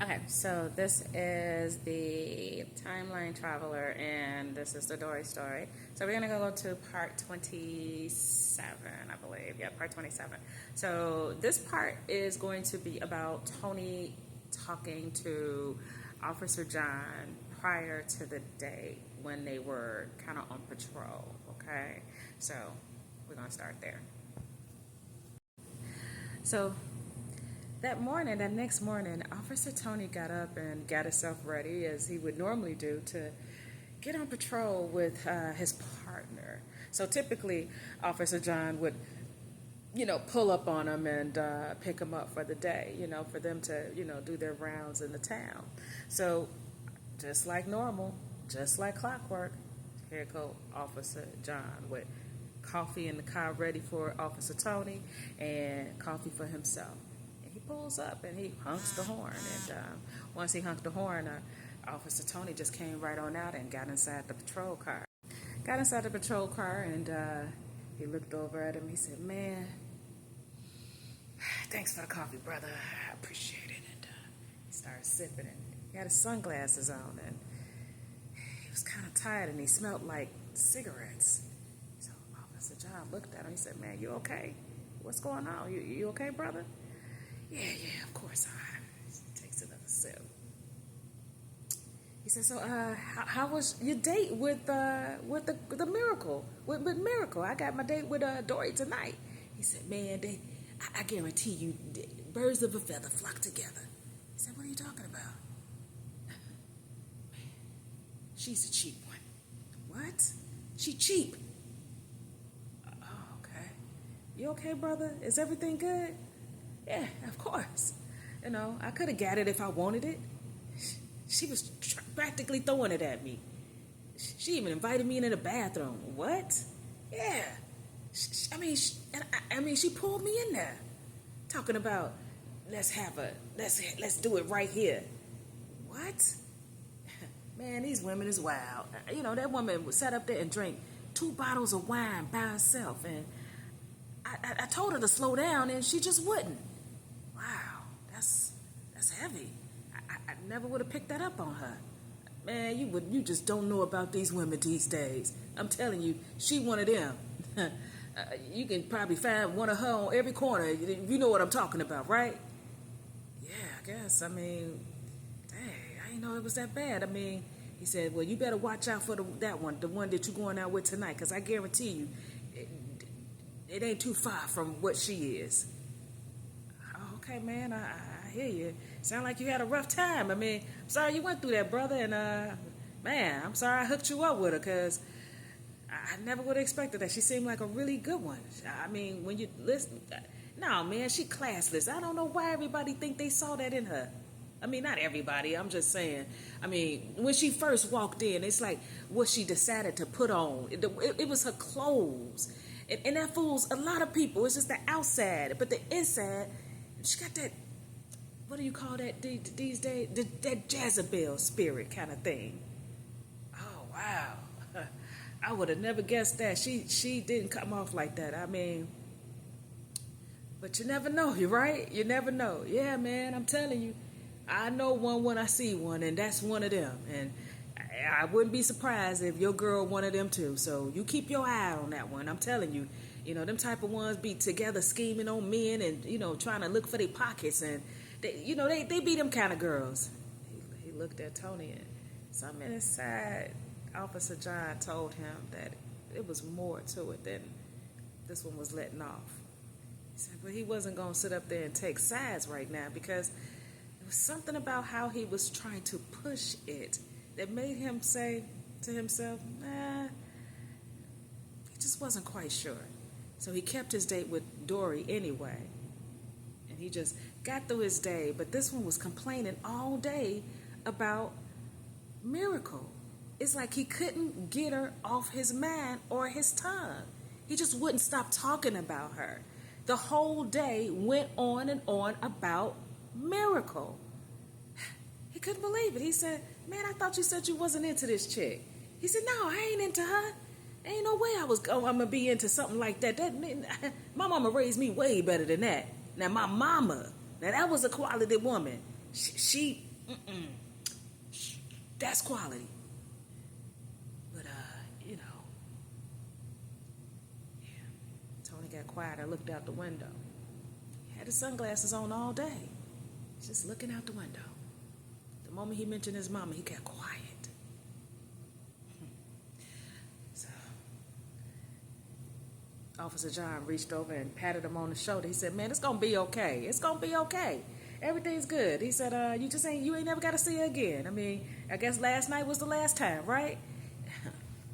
Okay, so this is the Timeline Traveler, and this is the Dori story. So we're going to go to part 27, I believe. Yeah, part 27. So this part is going to be about Tony talking to Officer John prior to the day when they were kind of on patrol, okay? So we're going to start there. So that next morning, Officer Tony got up and got himself ready, as he would normally do, to get on patrol with his partner. So typically, Officer John would, pull up on him and pick him up for the day, for them to, do their rounds in the town. So just like normal, just like clockwork, here go Officer John with coffee in the car ready for Officer Tony and coffee for himself. He pulls up and he honks the horn. And once he honked the horn, Officer Tony just came right on out and got inside the patrol car. Got inside the patrol car and he looked over at him. He said, "Man, thanks for the coffee, brother. I appreciate it." And he started sipping it. He had his sunglasses on and he was kind of tired and he smelled like cigarettes. So Officer John looked at him. He said, "Man, you okay? What's going on? You okay, brother?" Yeah, of course. He takes another sip. He said, "So, how was your date with the Miracle? With Miracle? I got my date with Dori tonight." He said, "Man, I guarantee you, birds of a feather flock together." He said, "What are you talking about?" "Man, she's a cheap one." "What? She cheap?" "Oh, okay. You okay, brother? Is everything good?" "Yeah, of course. I could have got it if I wanted it. She was practically throwing it at me. She even invited me into the bathroom." "What?" "Yeah. She pulled me in there, talking about let's do it right here." "What?" "Man, these women is wild. That woman would sit up there and drink 2 bottles of wine by herself, and I told her to slow down, and she just wouldn't." "Wow, that's heavy. I never would have picked that up on her." "Man, you just don't know about these women these days. I'm telling you, she one of them. You can probably find one of her on every corner. You know what I'm talking about, right?" "Yeah, I guess. Dang, I didn't know it was that bad." He said, "Well, you better watch out for that one, the one that you're going out with tonight, because I guarantee you, it ain't too far from what she is." "Oh, okay, man, I hear you. Sound like you had a rough time. I'm sorry you went through that, brother, and man, I'm sorry I hooked you up with her, because I never would have expected that. She seemed like a really good one. When you listen, no, man, she classless. I don't know why everybody think they saw that in her. Not everybody, I'm just saying. When she first walked in, it's like what she decided to put on. It was her clothes. And that fools a lot of people. It's just the outside. But the inside, she got that, what do you call that these days? That Jezebel spirit kind of thing." "Oh, wow. I would have never guessed that. She didn't come off like that. But you never know, you right? You never know." "Yeah, man, I'm telling you. I know one when I see one, and that's one of them. And I wouldn't be surprised if your girl one of them too. So you keep your eye on that one. I'm telling you, them type of ones be together scheming on men and, trying to look for their pockets. And, they be them kind of girls." He looked at Tony, and something inside Officer John told him that it was more to it than this one was letting off. He said, but he wasn't going to sit up there and take sides right now, because there was something about how he was trying to push it that made him say to himself, nah, he just wasn't quite sure. So he kept his date with Dori anyway. And he just got through his day. But this one was complaining all day about Miracle. It's like he couldn't get her off his mind or his tongue. He just wouldn't stop talking about her. The whole day went on and on about Miracle. He couldn't believe it. He said, man, I thought you said you wasn't into this chick. He said, no, I ain't into her. Ain't no way I'm going to be into something like that. My mama raised me way better than that. Now, my mama, that was a quality woman. She Mm-mm. That's quality. But, you know, yeah. Tony got quiet. I looked out the window. He had his sunglasses on all day. He's just looking out the window. The moment he mentioned his mama, he got quiet. So, Officer John reached over and patted him on the shoulder. He said, "Man, it's gonna be okay. It's gonna be okay. Everything's good." He said, you ain't never got to see her again. I mean, I guess last night was the last time, right?"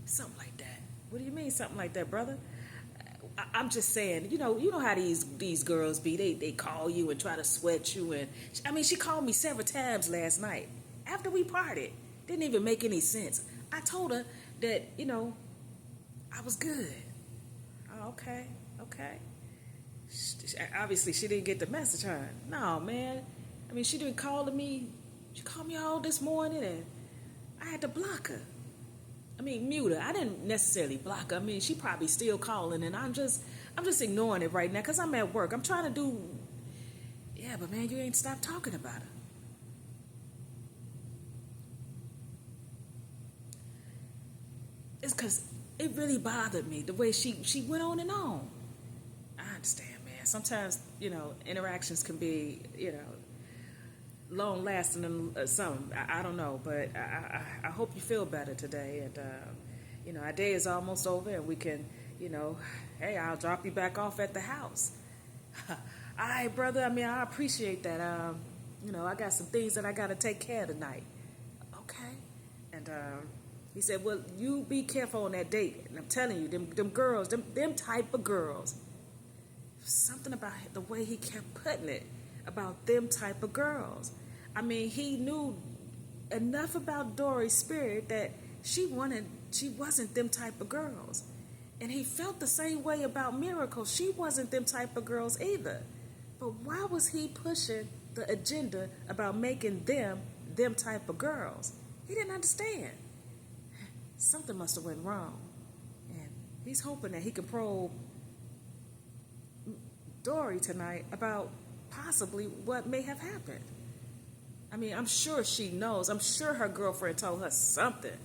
Something like that. What do you mean, something like that, brother? I'm just saying, you know how these girls be. They call you and try to sweat you, and I mean, she called me several times last night after we partied. Didn't even make any sense. I told her that I was good. Oh, okay, okay. Obviously, she didn't get the message, huh? No, man. I mean, she didn't call to me. She called me all this morning, and I had to block her. I mean, mute her. I didn't necessarily block her. I mean, she probably still calling, and I'm just ignoring it right now because I'm at work. I'm trying to do. Yeah, but man, you ain't stopped talking about her. It's because it really bothered me the way she went on and on. I understand, man. Sometimes interactions can be long lasting and some. I don't know, but I hope you feel better today. And our day is almost over, and we can, hey, I'll drop you back off at the house. All right, brother. I mean, I appreciate that. I got some things that I got to take care of tonight. Okay. And he said, "Well, you be careful on that date." And I'm telling you, them girls, them type of girls. Something about the way he kept putting it about them type of girls. I mean, he knew enough about Dori's spirit that she wasn't them type of girls. And he felt the same way about Miracle. She wasn't them type of girls either. But why was he pushing the agenda about making them type of girls? He didn't understand. Something must have went wrong. And he's hoping that he can probe Dori tonight about possibly what may have happened. I mean, I'm sure she knows. I'm sure her girlfriend told her something.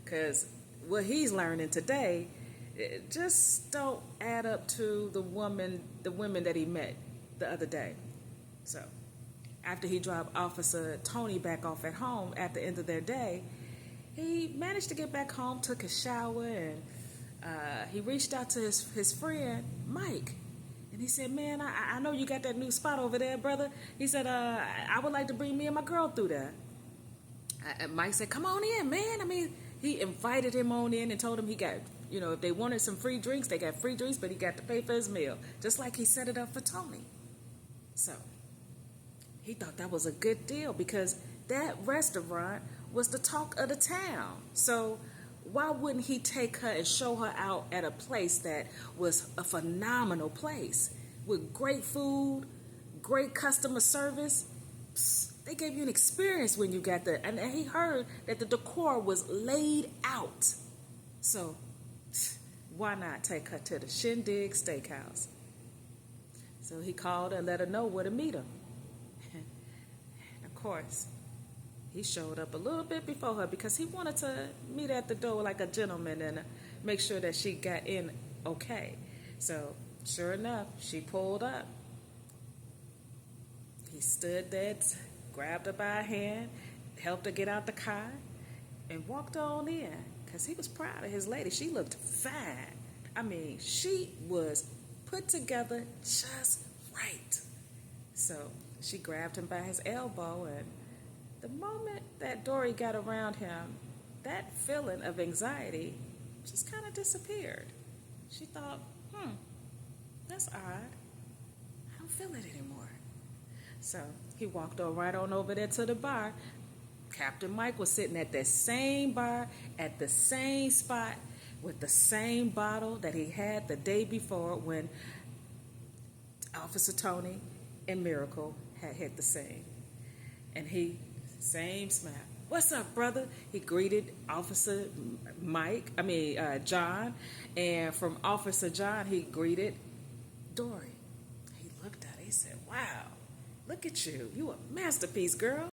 Because what he's learning today, it just don't add up to the women that he met the other day. So, after he dropped Officer Tony back off at home at the end of their day, he managed to get back home, took a shower, and he reached out to his friend, Mike. And he said, "Man, I know you got that new spot over there, brother." He said, "I would like to bring me and my girl through there." And Mike said, "Come on in, man." I mean, he invited him on in and told him he got, if they wanted some free drinks, they got free drinks, but he got to pay for his meal. Just like he set it up for Tony. So, he thought that was a good deal because that restaurant was the talk of the town. So, why wouldn't he take her and show her out at a place that was a phenomenal place with great food, great customer service? They gave you an experience when you got there. And he heard that the decor was laid out. So, why not take her to the Shindig Steakhouse? So he called and let her know where to meet him. And of course, he showed up a little bit before her because he wanted to meet at the door like a gentleman and make sure that she got in okay. So, sure enough, she pulled up. He stood there, grabbed her by a hand, helped her get out the car, and walked on in because he was proud of his lady. She looked fine. I mean, she was put together just right. So, she grabbed him by his elbow, and the moment that Dori got around him, that feeling of anxiety just kind of disappeared. She thought, that's odd. I don't feel it anymore. So he walked right on over there to the bar. Captain Mike was sitting at that same bar, at the same spot, with the same bottle that he had the day before when Officer Tony and Miracle had hit the scene. And same smile. "What's up, brother?" He greeted Officer John. And from Officer John, he greeted Dori. He looked at her. He said, "Wow, look at you. You a masterpiece, girl."